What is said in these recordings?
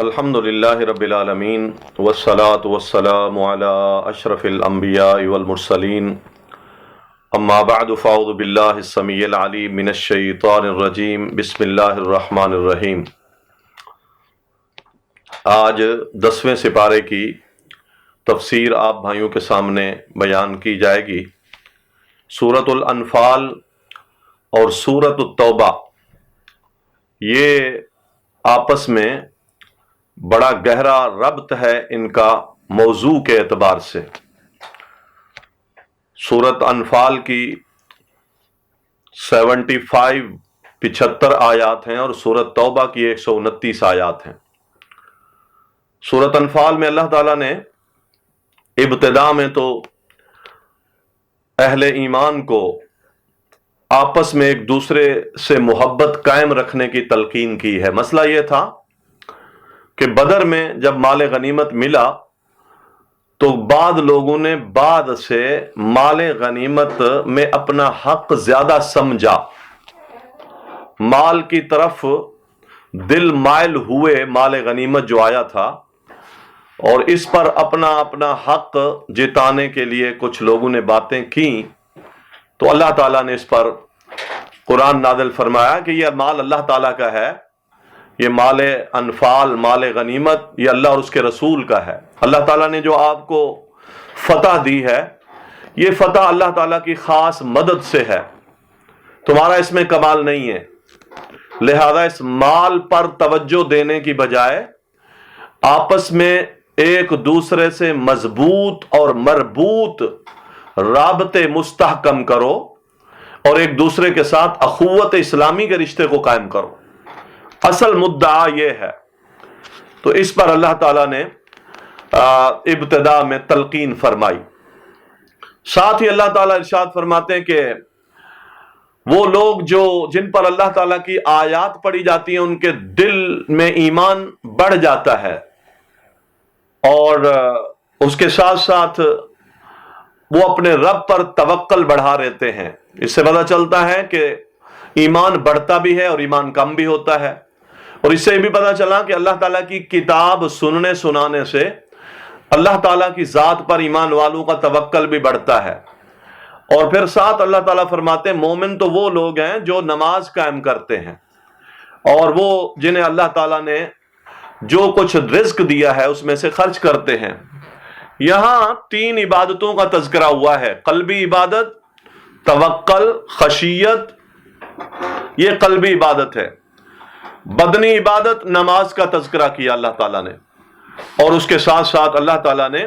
الحمد للہ رب العالمین والصلاة والسلام علی اشرف الانبیاء والمرسلین اما بعد فاعوذ باللہ السمیع العلیم من الشیطان الرجیم بسم اللہ الرحمن الرحیم۔ آج 10ویں سپارے کی تفسیر آپ بھائیوں کے سامنے بیان کی جائے گی۔ سورۃ الانفال اور سورۃ التوبہ یہ آپس میں بڑا گہرا ربط ہے ان کا موضوع کے اعتبار سے۔ سورۃ انفال کی 75 آیات ہیں اور سورۃ توبہ کی 129 آیات ہیں۔ سورۃ انفال میں اللہ تعالیٰ نے ابتدا میں تو اہل ایمان کو آپس میں ایک دوسرے سے محبت قائم رکھنے کی تلقین کی ہے۔ مسئلہ یہ تھا کہ بدر میں جب مال غنیمت ملا تو بعض لوگوں نے بعد سے مال غنیمت میں اپنا حق زیادہ سمجھا، مال کی طرف دل مائل ہوئے، مال غنیمت جو آیا تھا، اور اس پر اپنا حق جتانے کے لیے کچھ لوگوں نے باتیں کی، تو اللہ تعالیٰ نے اس پر قرآن نازل فرمایا کہ یہ مال اللہ تعالیٰ کا ہے، یہ مال انفال، مال غنیمت یہ اللہ اور اس کے رسول کا ہے۔ اللہ تعالیٰ نے جو آپ کو فتح دی ہے، یہ فتح اللہ تعالیٰ کی خاص مدد سے ہے، تمہارا اس میں کمال نہیں ہے۔ لہذا اس مال پر توجہ دینے کی بجائے آپس میں ایک دوسرے سے مضبوط اور مربوط رابطے مستحکم کرو اور ایک دوسرے کے ساتھ اخوت اسلامی کے رشتے کو قائم کرو۔ اصل مدعا یہ ہے۔ تو اس پر اللہ تعالیٰ نے ابتدا میں تلقین فرمائی۔ ساتھ ہی اللہ تعالیٰ ارشاد فرماتے ہیں کہ وہ لوگ جن پر اللہ تعالیٰ کی آیات پڑھی جاتی ہیں ان کے دل میں ایمان بڑھ جاتا ہے، اور اس کے ساتھ ساتھ وہ اپنے رب پر توکل بڑھا رہتے ہیں۔ اس سے پتہ چلتا ہے کہ ایمان بڑھتا بھی ہے اور ایمان کم بھی ہوتا ہے، اور اس سے بھی پتہ چلا کہ اللہ تعالیٰ کی کتاب سننے سنانے سے اللہ تعالیٰ کی ذات پر ایمان والوں کا توکل بھی بڑھتا ہے۔ اور پھر ساتھ اللہ تعالیٰ فرماتے ہیں مومن تو وہ لوگ ہیں جو نماز قائم کرتے ہیں، اور وہ جنہیں اللہ تعالیٰ نے جو کچھ رزق دیا ہے اس میں سے خرچ کرتے ہیں۔ یہاں 3 عبادتوں کا تذکرہ ہوا ہے: قلبی عبادت، توکل، خشیت، یہ قلبی عبادت ہے۔ بدنی عبادت، نماز کا تذکرہ کیا اللہ تعالیٰ نے، اور اس کے ساتھ ساتھ اللہ تعالیٰ نے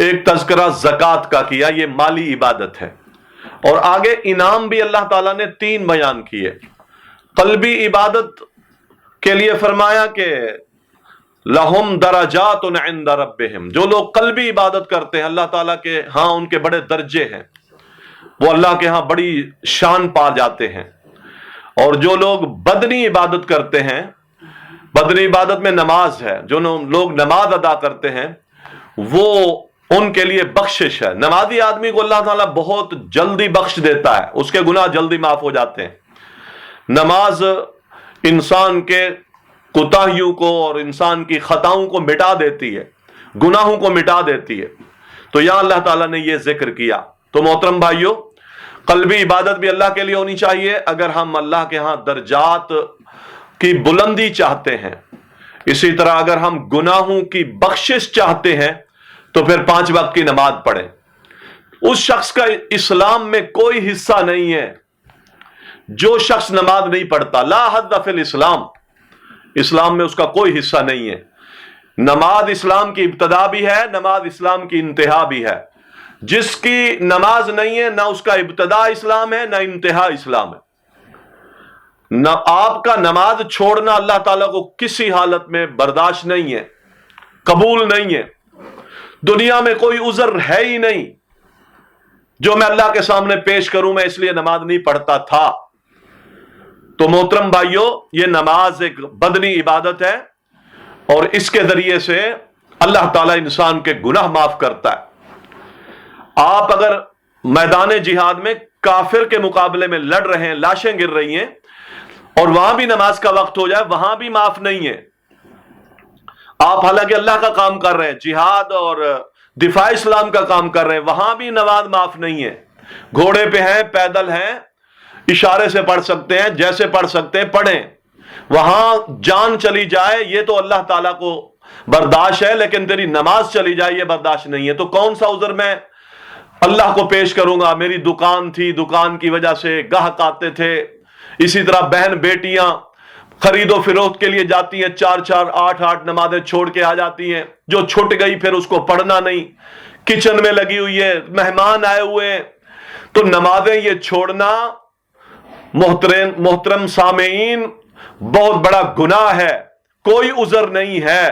ایک تذکرہ زکوٰۃ کا کیا، یہ مالی عبادت ہے۔ اور آگے انعام بھی اللہ تعالیٰ نے 3 بیان کیے۔ قلبی عبادت کے لیے فرمایا کہ لہم درجات عند ربہم، جو لوگ قلبی عبادت کرتے ہیں اللہ تعالیٰ کے ہاں ان کے بڑے درجے ہیں، وہ اللہ کے ہاں بڑی شان پا جاتے ہیں۔ اور جو لوگ بدنی عبادت کرتے ہیں، بدنی عبادت میں نماز ہے، جو لوگ نماز ادا کرتے ہیں وہ ان کے لیے بخشش ہے۔ نمازی آدمی کو اللہ تعالیٰ بہت جلدی بخش دیتا ہے، اس کے گناہ جلدی معاف ہو جاتے ہیں۔ نماز انسان کے کوتاہیوں کو اور انسان کی خطاؤں کو مٹا دیتی ہے، گناہوں کو مٹا دیتی ہے۔ تو یہاں اللہ تعالیٰ نے یہ ذکر کیا۔ تو محترم بھائیوں، قلبی عبادت بھی اللہ کے لیے ہونی چاہیے اگر ہم اللہ کے ہاں درجات کی بلندی چاہتے ہیں۔ اسی طرح اگر ہم گناہوں کی بخشش چاہتے ہیں تو پھر 5 وقت کی نماز پڑھیں۔ اس شخص کا اسلام میں کوئی حصہ نہیں ہے جو شخص نماز نہیں پڑھتا۔ لا حد فی الاسلام، اسلام میں اس کا کوئی حصہ نہیں ہے۔ نماز اسلام کی ابتدا بھی ہے، نماز اسلام کی انتہا بھی ہے۔ جس کی نماز نہیں ہے، نہ اس کا ابتدا اسلام ہے نہ انتہا اسلام ہے۔ نہ آپ کا نماز چھوڑنا اللہ تعالیٰ کو کسی حالت میں برداشت نہیں ہے، قبول نہیں ہے۔ دنیا میں کوئی عذر ہے ہی نہیں جو میں اللہ کے سامنے پیش کروں میں اس لیے نماز نہیں پڑھتا تھا۔ تو محترم بھائیوں، یہ نماز ایک بدنی عبادت ہے، اور اس کے ذریعے سے اللہ تعالیٰ انسان کے گناہ معاف کرتا ہے۔ آپ اگر میدان جہاد میں کافر کے مقابلے میں لڑ رہے ہیں، لاشیں گر رہی ہیں، اور وہاں بھی نماز کا وقت ہو جائے، وہاں بھی معاف نہیں ہے۔ آپ حالانکہ اللہ کا کام کر رہے ہیں، جہاد اور دفاع اسلام کا کام کر رہے ہیں، وہاں بھی نماز معاف نہیں ہے. گھوڑے پہ ہیں، پیدل ہیں، اشارے سے پڑھ سکتے ہیں، جیسے پڑھ سکتے ہیں پڑھیں. وہاں جان چلی جائے یہ تو اللہ تعالیٰ کو برداشت ہے، لیکن تیری نماز چلی جائے یہ برداشت نہیں ہے. تو کون سا عذر میں اللہ کو پیش کروں گا؟ میری دکان تھی، دکان کی وجہ سے گاہک آتے تھے. اسی طرح بہن بیٹیاں خرید و فروخت کے لیے جاتی ہیں، 4 8 نمازیں چھوڑ کے آ جاتی ہیں، جو چھٹ گئی پھر اس کو پڑھنا نہیں. کچن میں لگی ہوئی ہے، مہمان آئے ہوئے ہیں، تو نمازیں یہ چھوڑنا محترم سامعین بہت بڑا گناہ ہے. کوئی عذر نہیں ہے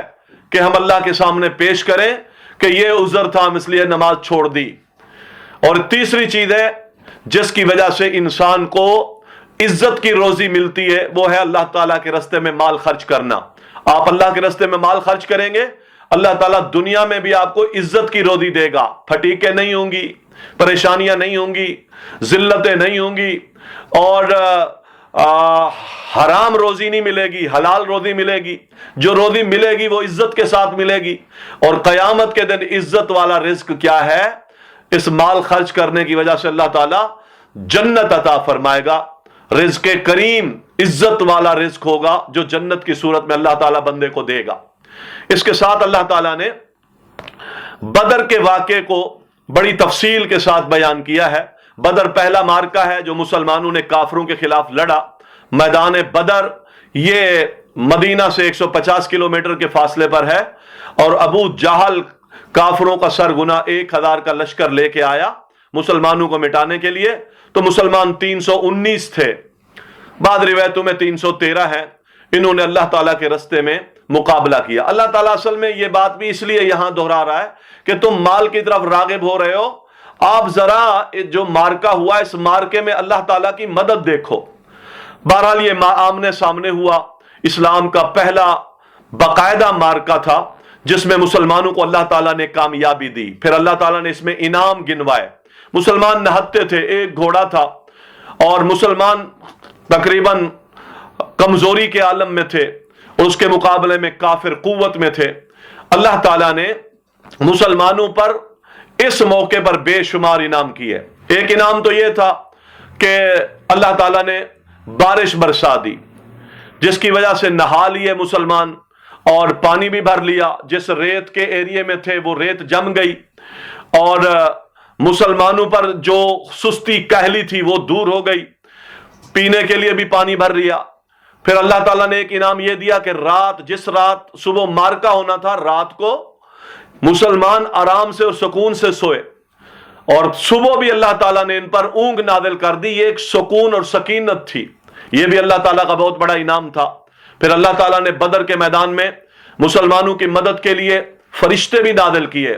کہ ہم اللہ کے سامنے پیش کریں کہ یہ عذر تھا ہم اس لیے نماز چھوڑ دی. اور تیسری چیز ہے جس کی وجہ سے انسان کو عزت کی روزی ملتی ہے، وہ ہے اللہ تعالیٰ کے راستے میں مال خرچ کرنا. آپ اللہ کے راستے میں مال خرچ کریں گے، اللہ تعالیٰ دنیا میں بھی آپ کو عزت کی روزی دے گا. پھٹیکیں نہیں ہوں گی، پریشانیاں نہیں ہوں گی، ذلتیں نہیں ہوں گی، اور حرام روزی نہیں ملے گی، حلال روزی ملے گی. جو روزی ملے گی وہ عزت کے ساتھ ملے گی. اور قیامت کے دن عزت والا رزق کیا ہے؟ اس مال خرچ کرنے کی وجہ سے اللہ تعالیٰ جنت عطا فرمائے گا. رزق کریم، عزت والا رزق ہوگا جو جنت کی صورت میں اللہ تعالیٰ بندے کو دے گا. اس کے ساتھ اللہ تعالیٰ نے بدر کے واقعے کو بڑی تفصیل کے ساتھ بیان کیا ہے. بدر پہلا مارکہ ہے جو مسلمانوں نے کافروں کے خلاف لڑا. میدان بدر یہ مدینہ سے 150 کلومیٹر کے فاصلے پر ہے، اور ابو جہل کافروں کا سرغنہ 1000 کا لشکر لے کے آیا مسلمانوں کو مٹانے کے لیے. تو مسلمان 319 تھے، بعض روایتوں میں 313 ہیں. انہوں نے اللہ تعالیٰ کے راستے میں مقابلہ کیا. اللہ تعالیٰ اصل میں یہ بات بھی اس لیے یہاں دہرا رہا ہے کہ تم مال کی طرف راغب ہو رہے ہو. آپ ذرا جو مارکہ ہوا اس مارکے میں اللہ تعالیٰ کی مدد دیکھو. بہرحال یہ آمنے سامنے ہوا. اسلام کا پہلا باقاعدہ مارکہ تھا جس میں مسلمانوں کو اللہ تعالیٰ نے کامیابی دی. پھر اللہ تعالیٰ نے اس میں انعام گنوائے. مسلمان نہتے تھے، ایک گھوڑا تھا، اور مسلمان تقریباً کمزوری کے عالم میں تھے، اس کے مقابلے میں کافر قوت میں تھے. اللہ تعالیٰ نے مسلمانوں پر اس موقع پر بے شمار انعام کیے. ایک انعام تو یہ تھا کہ اللہ تعالیٰ نے بارش برسا دی، جس کی وجہ سے نہا لیے مسلمان اور پانی بھی بھر لیا. جس ریت کے ایریے میں تھے وہ ریت جم گئی، اور مسلمانوں پر جو سستی کہلی تھی وہ دور ہو گئی. پینے کے لیے بھی پانی بھر لیا. پھر اللہ تعالیٰ نے ایک انعام یہ دیا کہ جس رات صبح مارکہ ہونا تھا، رات کو مسلمان آرام سے اور سکون سے سوئے، اور صبح بھی اللہ تعالیٰ نے ان پر اونگ نازل کر دی. یہ ایک سکون اور سکینت تھی. یہ بھی اللہ تعالیٰ کا بہت بڑا انعام تھا. پھر اللہ تعالیٰ نے بدر کے میدان میں مسلمانوں کی مدد کے لیے فرشتے بھی نازل کیے.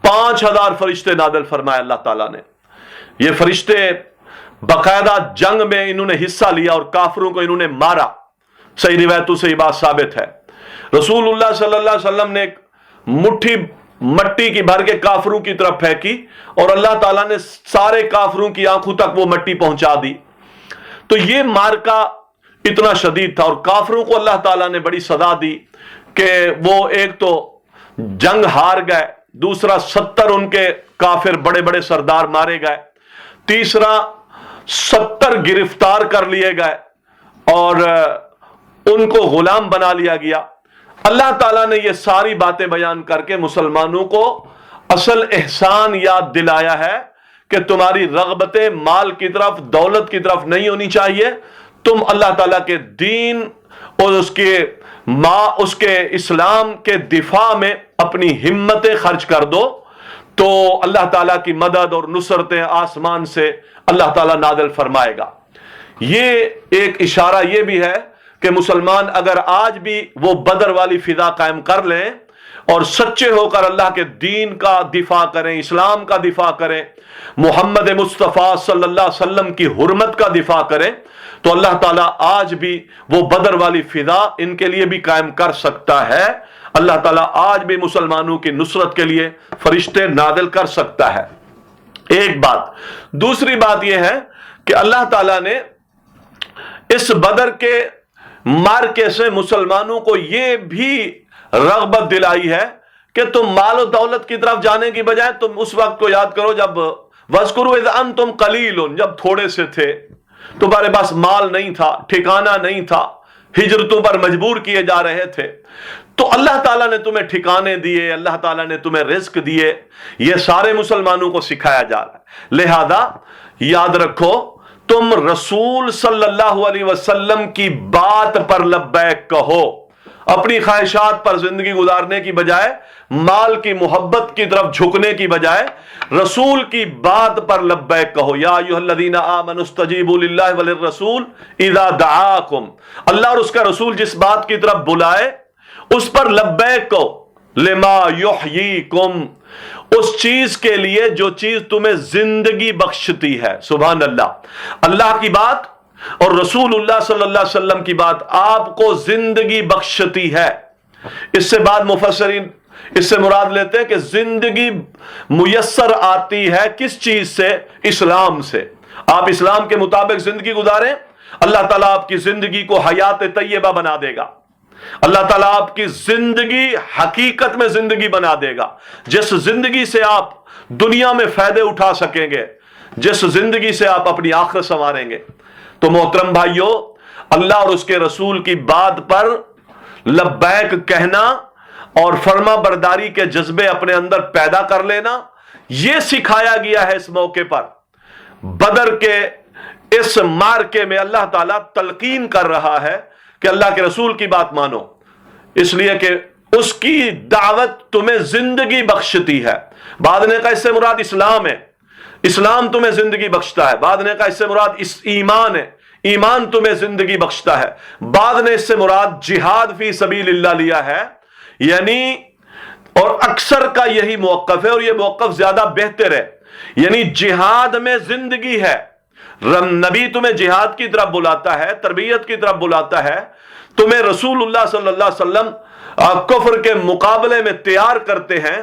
5000 فرشتے نازل فرمائے اللہ تعالیٰ نے. یہ فرشتے باقاعدہ جنگ میں انہوں نے حصہ لیا اور کافروں کو انہوں نے مارا. صحیح روایتوں سے یہ بات ثابت ہے. رسول اللہ صلی اللہ علیہ وسلم نے ایک مٹھی مٹی کی بھر کے کافروں کی طرف پھینکی، اور اللہ تعالیٰ نے سارے کافروں کی آنکھوں تک وہ مٹی پہنچا دی. تو یہ مارکہ اتنا شدید تھا، اور کافروں کو اللہ تعالیٰ نے بڑی سزا دی کہ وہ ایک تو جنگ ہار گئے، دوسرا 70 ان کے کافر بڑے بڑے سردار مارے گئے، تیسرا 70 گرفتار کر لیے گئے اور ان کو غلام بنا لیا گیا. اللہ تعالیٰ نے یہ ساری باتیں بیان کر کے مسلمانوں کو اصل احسان یاد دلایا ہے کہ تمہاری رغبتیں مال کی طرف، دولت کی طرف نہیں ہونی چاہیے. تم اللہ تعالیٰ کے دین اور اس کے اسلام کے دفاع میں اپنی ہمتیں خرچ کر دو، تو اللہ تعالیٰ کی مدد اور نصرتیں آسمان سے اللہ تعالیٰ نازل فرمائے گا. یہ ایک اشارہ یہ بھی ہے کہ مسلمان اگر آج بھی وہ بدر والی فضا قائم کر لیں اور سچے ہو کر اللہ کے دین کا دفاع کریں، اسلام کا دفاع کریں، محمد مصطفیٰ صلی اللہ علیہ وسلم کی حرمت کا دفاع کریں، تو اللہ تعالیٰ آج بھی وہ بدر والی فضا ان کے لیے بھی قائم کر سکتا ہے. اللہ تعالیٰ آج بھی مسلمانوں کی نصرت کے لیے فرشتے نازل کر سکتا ہے. ایک بات. دوسری بات یہ ہے کہ اللہ تعالیٰ نے اس بدر کے مارکے سے مسلمانوں کو یہ بھی رغبت دلائی ہے کہ تم مال و دولت کی طرف جانے کی بجائے تم اس وقت کو یاد کرو جب وَاذْكُرُوا إِذْ أَنْتُمْ قَلِيلٌ، جب تھوڑے سے تھے، تمہارے پاس مال نہیں تھا، ٹھکانہ نہیں تھا، ہجرتوں پر مجبور کیے جا رہے تھے، تو اللہ تعالیٰ نے تمہیں ٹھکانے دیے، اللہ تعالیٰ نے تمہیں رزق دیے. یہ سارے مسلمانوں کو سکھایا جا رہا ہے. لہذا یاد رکھو، تم رسول صلی اللہ علیہ وسلم کی بات پر لبیک کہو، اپنی خواہشات پر زندگی گزارنے کی بجائے، مال کی محبت کی طرف جھکنے کی بجائے رسول کی بات پر لبیک کہو. یا ایھا الذین آمنوا استجیبوا للہ وللرسول اذا دعاکم، اللہ اور اس کا رسول جس بات کی طرف بلائے اس پر لبیک کہو. لما یحییکم، اس چیز کے لیے جو چیز تمہیں زندگی بخشتی ہے. سبحان اللہ. اللہ کی بات اور رسول اللہ صلی اللہ علیہ وسلم کی بات آپ کو زندگی بخشتی ہے. اس سے بعد مفسرین اس سے مراد لیتے ہیں کہ زندگی میسر آتی ہے کس چیز سے؟ اسلام سے. آپ اسلام کے مطابق زندگی گزاریں، اللہ تعالیٰ آپ کی زندگی کو حیات طیبہ بنا دے گا. اللہ تعالیٰ آپ کی زندگی حقیقت میں زندگی بنا دے گا، جس زندگی سے آپ دنیا میں فائدے اٹھا سکیں گے، جس زندگی سے آپ اپنی آخرت سنواریں گے. تو محترم بھائیو، اللہ اور اس کے رسول کی بات پر لبیک کہنا اور فرما برداری کے جذبے اپنے اندر پیدا کر لینا، یہ سکھایا گیا ہے اس موقع پر. بدر کے اس معرکے میں اللہ تعالیٰ تلقین کر رہا ہے کہ اللہ کے رسول کی بات مانو، اس لیے کہ اس کی دعوت تمہیں زندگی بخشتی ہے. بعد نے کہا اس سے مراد اسلام ہے، اسلام تمہیں زندگی بخشتا ہے. بعد نے کہا اس سے مراد ایمان ہے، ایمان تمہیں زندگی بخشتا ہے. بعد نے اس سے مراد جہاد فی سبیل اللہ لیا ہے. یعنی اور اکثر کا یہی موقف ہے، اور یہ موقف زیادہ بہتر ہے. یعنی جہاد میں زندگی ہے. نبی تمہیں جہاد کی طرف بلاتا ہے، تربیت کی طرف بلاتا ہے، تمہیں رسول اللہ صلی اللہ علیہ وسلم کفر کے مقابلے میں تیار کرتے ہیں،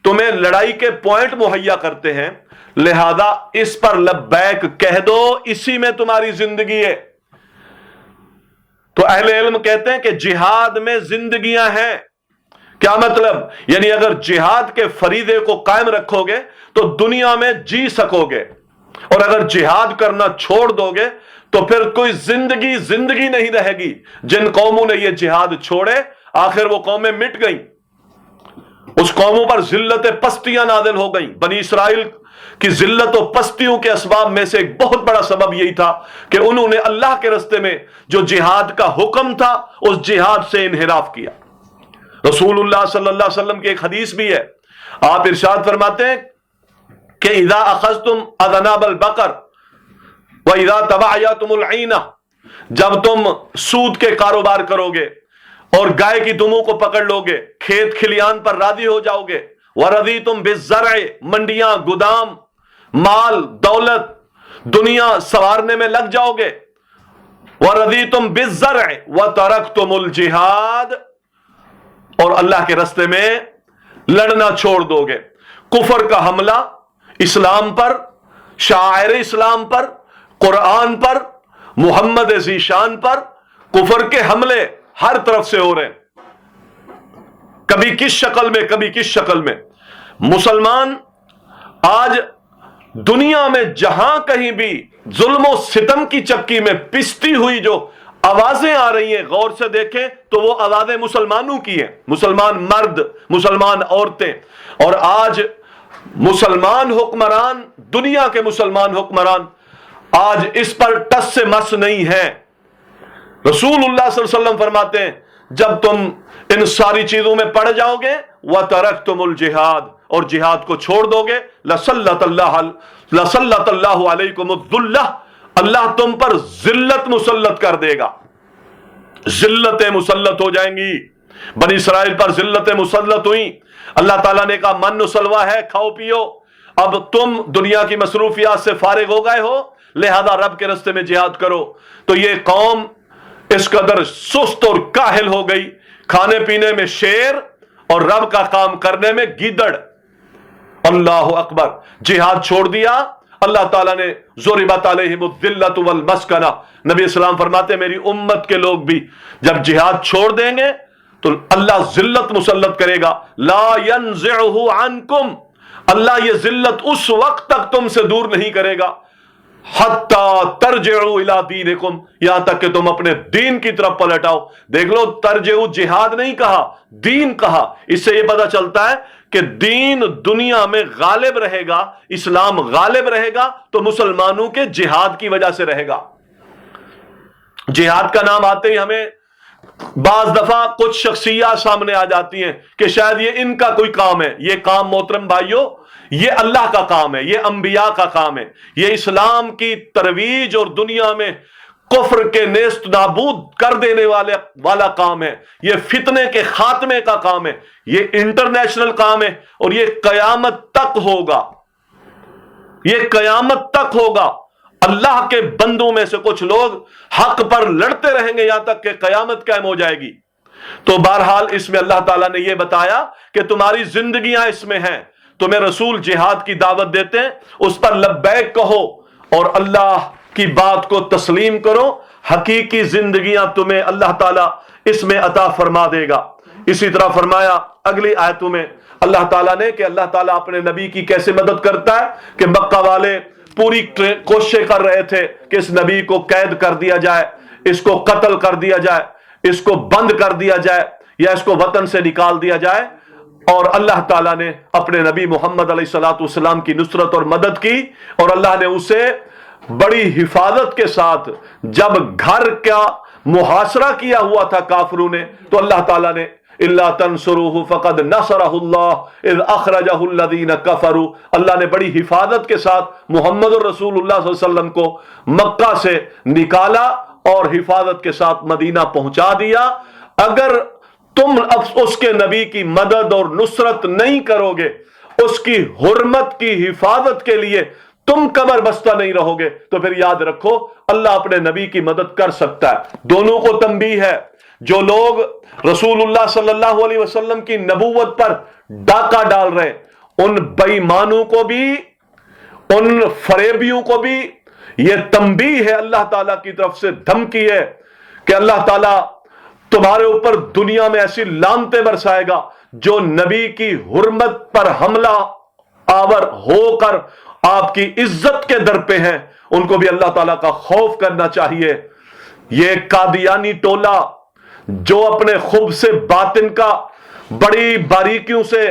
تمہیں لڑائی کے پوائنٹ مہیا کرتے ہیں. لہذا اس پر لبیک کہہ دو، اسی میں تمہاری زندگی ہے. تو اہل علم کہتے ہیں کہ جہاد میں زندگیاں ہیں. کیا مطلب؟ یعنی اگر جہاد کے فریضے کو قائم رکھو گے تو دنیا میں جی سکو گے، اور اگر جہاد کرنا چھوڑ دو گے تو پھر کوئی زندگی نہیں رہے گی. جن قوموں نے یہ جہاد چھوڑے آخر وہ قومیں مٹ گئیں، اس قوموں پر ذلت پستیاں نازل ہو گئیں. بنی اسرائیل کی ذلت و پستیوں کے اسباب میں سے ایک بہت بڑا سبب یہی تھا کہ انہوں نے اللہ کے راستے میں جو جہاد کا حکم تھا اس جہاد سے انحراف کیا. رسول اللہ صلی اللہ علیہ وسلم کی ایک حدیث بھی ہے، آپ ارشاد فرماتے ہیں کہ اذا اخذتم اذناب البقر واذا تبعتم العینہ، جب تم سود کے کاروبار کرو گے اور گائے کی دموں کو پکڑ لو گے، کھیت کھلیان پر راضی ہو جاؤ گے، وَرَضِيتُمْ بِالزَّرْعِ، منڈیاں، گودام، مال دولت، دنیا سوارنے میں لگ جاؤ گے، وَرَضِيتُمْ بِالزَّرْعِ وَتَرَكْتُمُ الْجِهَادِ، اور اللہ کے راستے میں لڑنا چھوڑ دو گے. کفر کا حملہ اسلام پر، شاعر اسلام پر، قرآن پر، محمد ذیشان پر کفر کے حملے ہر طرف سے ہو رہے ہیں، کبھی کس شکل میں کبھی کس شکل میں. مسلمان آج دنیا میں جہاں کہیں بھی ظلم و ستم کی چکی میں پستی ہوئی جو آوازیں آ رہی ہیں، غور سے دیکھیں تو وہ آوازیں مسلمانوں کی ہیں، مسلمان مرد، مسلمان عورتیں. اور آج مسلمان حکمران، دنیا کے مسلمان حکمران آج اس پر ٹس سے مس نہیں ہیں. رسول اللہ صلی اللہ علیہ وسلم فرماتے ہیں جب تم ان ساری چیزوں میں پڑ جاؤ گے وَتَرَكْتُمُ الْجِهَادِ، اور جہاد کو چھوڑ دو گے، لَسَلَّطَ اللَّهُ عَلَيْكُمُ الذُّلَّةَ، اللہ تم پر ذلت مسلط کر دے گا، ذلتیں مسلط ہو جائیں گی. بنی اسرائیل پر ذلتیں مسلط ہوئیں، اللہ تعالیٰ نے کہا من و سلوہ ہے، کھاؤ پیو. اب تم دنیا کی مصروفیات سے فارغ ہو گئے ہو، لہذا رب کے راستے میں جہاد کرو. تو یہ قوم اس قدر سست اور کاہل ہو گئی، کھانے پینے میں شیر اور رب کا کام کرنے میں گیدڑ. اللہ اکبر. جہاد چھوڑ دیا، اللہ تعالیٰ نے ضربت علیہم الذلۃ والمسکنہ، نبی اسلام فرماتے میری امت کے لوگ بھی جب جہاد چھوڑ دیں گے تو اللہ ذلت مسلط کرے گا. لا ينزعه عنکم، اللہ یہ ذلت اس وقت تک تم سے دور نہیں کرے گا حتی ترجعوا الی دینکم، یہاں تک کہ تم اپنے دین کی طرف پلٹ آؤ. دیکھ لو، ترجعوا جہاد نہیں کہا، دین کہا. اس سے یہ پتہ چلتا ہے کہ دین دنیا میں غالب رہے گا، اسلام غالب رہے گا تو مسلمانوں کے جہاد کی وجہ سے رہے گا. جہاد کا نام آتے ہی ہمیں بعض دفعہ کچھ شخصیات سامنے آ جاتی ہیں کہ شاید یہ ان کا کوئی کام ہے. یہ کام محترم بھائیوں، یہ اللہ کا کام ہے، یہ انبیاء کا کام ہے، یہ اسلام کی ترویج اور دنیا میں کفر کے نیست نابود کر دینے والا کام ہے. یہ فتنے کے خاتمے کا کام ہے، یہ انٹرنیشنل کام ہے، اور یہ قیامت تک ہوگا. یہ قیامت تک ہوگا. اللہ کے بندوں میں سے کچھ لوگ حق پر لڑتے رہیں گے یہاں تک کہ قیامت قائم ہو جائے گی. تو بہرحال اس میں اللہ تعالیٰ نے یہ بتایا کہ تمہاری زندگیاں اس میں ہیں. تمہیں رسول جہاد کی دعوت دیتے ہیں، اس پر لبیک کہو اور اللہ کی بات کو تسلیم کرو. حقیقی زندگیاں تمہیں اللہ تعالیٰ اس میں عطا فرما دے گا. اسی طرح فرمایا اگلی آیتوں میں اللہ تعالیٰ نے کہ اللہ تعالیٰ اپنے نبی کی کیسے مدد کرتا ہے کہ مکہ والے پوری کوششیں کر رہے تھے کہ اس نبی کو قید کر دیا جائے، اس کو قتل کر دیا جائے، اس کو بند کر دیا جائے یا اس کو وطن سے نکال دیا جائے. اور اللہ تعالیٰ نے اپنے نبی محمد علیہ الصلوۃ والسلام کی نصرت اور مدد کی، اور اللہ نے اسے بڑی حفاظت کے ساتھ، جب گھر کا محاصرہ کیا ہوا تھا کافروں نے، تو اللہ تعالیٰ نے الا تنصروه فقد نصره الله اذ اخرجه الذين كفروا، اللہ نے بڑی حفاظت کے ساتھ محمد الرسول اللہ صلی اللہ علیہ وسلم کو مکہ سے نکالا اور حفاظت کے ساتھ مدینہ پہنچا دیا. اگر تم اس کے نبی کی مدد اور نصرت نہیں کرو گے، اس کی حرمت کی حفاظت کے لیے تم کمر بستہ نہیں رہو گے، تو پھر یاد رکھو اللہ اپنے نبی کی مدد کر سکتا ہے. دونوں کو تنبیہ ہے. جو لوگ رسول اللہ صلی اللہ علیہ وسلم کی نبوت پر ڈاکہ ڈال رہے، ان بے ایمانوں کو بھی، ان فریبیوں کو بھی یہ تنبیہ ہے، اللہ تعالیٰ کی طرف سے دھمکی ہے کہ اللہ تعالیٰ تمہارے اوپر دنیا میں ایسی لعنتیں برسائے گا جو نبی کی حرمت پر حملہ آور ہو کر آپ کی عزت کے در پہ ہیں. ان کو بھی اللہ تعالیٰ کا خوف کرنا چاہیے. یہ قادیانی ٹولہ جو اپنے خوب سے باطن کا بڑی باریکیوں سے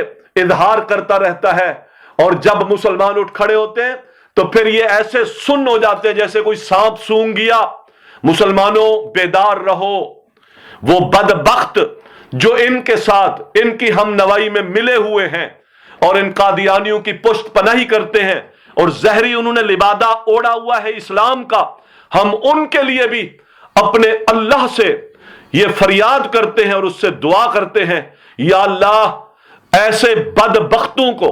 اظہار کرتا رہتا ہے، اور جب مسلمان اٹھ کھڑے ہوتے ہیں تو پھر یہ ایسے سن ہو جاتے ہیں جیسے کوئی سانپ سونگ گیا. مسلمانوں بیدار رہو. وہ بدبخت جو ان کے ساتھ ان کی ہم نوائی میں ملے ہوئے ہیں اور ان قادیانیوں کی پشت پناہی کرتے ہیں، اور زہری انہوں نے لبادہ اوڑا ہوا ہے اسلام کا، ہم ان کے لیے بھی اپنے اللہ سے یہ فریاد کرتے ہیں اور اس سے دعا کرتے ہیں، یا اللہ ایسے بدبختوں کو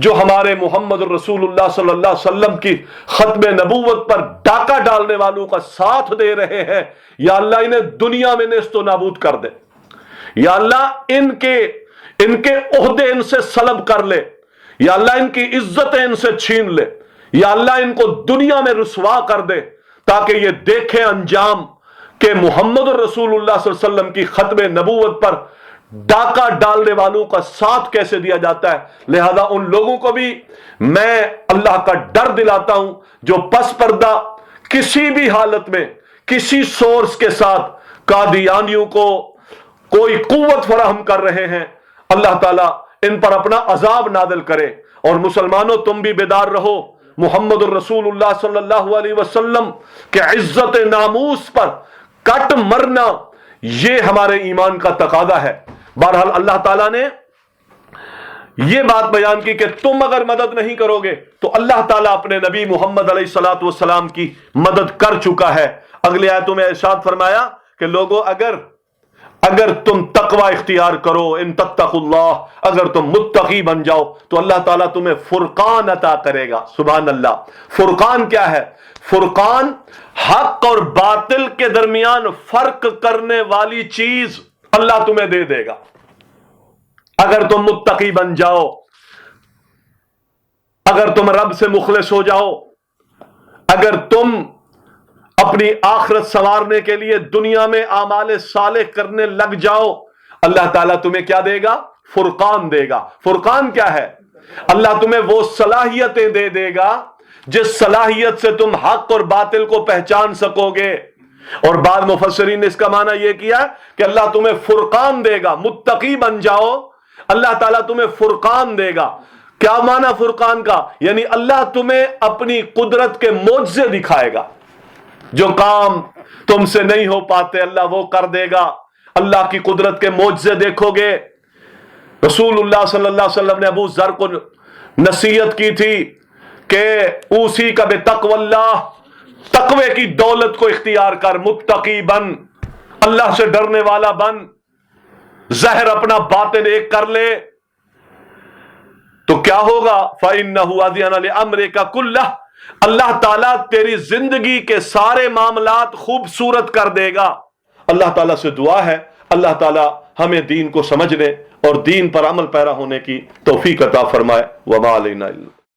جو ہمارے محمد رسول اللہ صلی اللہ علیہ وسلم کی ختم نبوت پر ڈاکہ ڈالنے والوں کا ساتھ دے رہے ہیں، یا اللہ انہیں دنیا میں نیست و نابود کر دے. یا اللہ ان کے عہدے ان سے سلب کر لے. یا اللہ ان کی عزتیں ان سے چھین لے. یا اللہ ان کو دنیا میں رسوا کر دے، تاکہ یہ دیکھیں انجام کہ محمد رسول اللہ صلی اللہ علیہ وسلم کی ختم نبوت پر ڈاکہ ڈالنے والوں کا ساتھ کیسے دیا جاتا ہے. لہذا ان لوگوں کو بھی میں اللہ کا ڈر دلاتا ہوں جو پس پردہ کسی بھی حالت میں کسی سورس کے ساتھ قادیانیوں کو کوئی قوت فراہم کر رہے ہیں. اللہ تعالیٰ ان پر اپنا عذاب نازل کرے. اور مسلمانوں تم بھی بیدار رہو. محمد الرسول اللہ صلی اللہ علیہ وسلم کے عزت ناموس پر کٹ مرنا یہ ہمارے ایمان کا تقاضا ہے. بہرحال اللہ تعالیٰ نے یہ بات بیان کی کہ تم اگر مدد نہیں کرو گے تو اللہ تعالیٰ اپنے نبی محمد علیہ الصلوۃ والسلام کی مدد کر چکا ہے. اگلی آیتوں میں ارشاد فرمایا کہ لوگوں اگر تم تقوی اختیار کرو، ان تتقوا اللہ، اگر تم متقی بن جاؤ تو اللہ تعالیٰ تمہیں فرقان عطا کرے گا. سبحان اللہ. فرقان کیا ہے؟ فرقان حق اور باطل کے درمیان فرق کرنے والی چیز اللہ تمہیں دے دے گا اگر تم متقی بن جاؤ، اگر تم رب سے مخلص ہو جاؤ، اگر تم اپنی آخرت سنوارنے کے لیے دنیا میں اعمال صالح کرنے لگ جاؤ، اللہ تعالیٰ تمہیں کیا دے گا؟ فرقان دے گا۔ فرقان کیا ہے؟ اللہ تمہیں وہ صلاحیتیں دے دے گا جس صلاحیت سے تم حق اور باطل کو پہچان سکو گے۔ اور بعض مفسرین نے اس کا معنی یہ کیا کہ اللہ تمہیں فرقان دے گا، متقی بن جاؤ، اللہ تعالیٰ تمہیں فرقان دے گا۔ کیا معنی فرقان کا؟ یعنی اللہ تمہیں اپنی قدرت کے معجزے دکھائے گا، جو کام تم سے نہیں ہو پاتے اللہ وہ کر دے گا، اللہ کی قدرت کے معجزے دیکھو گے۔ رسول اللہ صلی اللہ علیہ وسلم نے ابو ذر کو نصیحت کی تھی کہ اوصی کا بتقوی اللہ، تقوی کی دولت کو اختیار کر، متقی بن، اللہ سے ڈرنے والا بن، ظاہر اپنا باطن ایک کر لے تو کیا ہوگا؟ فَإِنَّهُ أَذِيَنَ لِأَمْرِكَ كُلَّهُ، اللہ تعالیٰ تیری زندگی کے سارے معاملات خوبصورت کر دے گا۔ اللہ تعالیٰ سے دعا ہے اللہ تعالیٰ ہمیں دین کو سمجھنے اور دین پر عمل پیرا ہونے کی توفیق عطا فرمائے۔ وَمَا عَلَيْنَا إِلَّا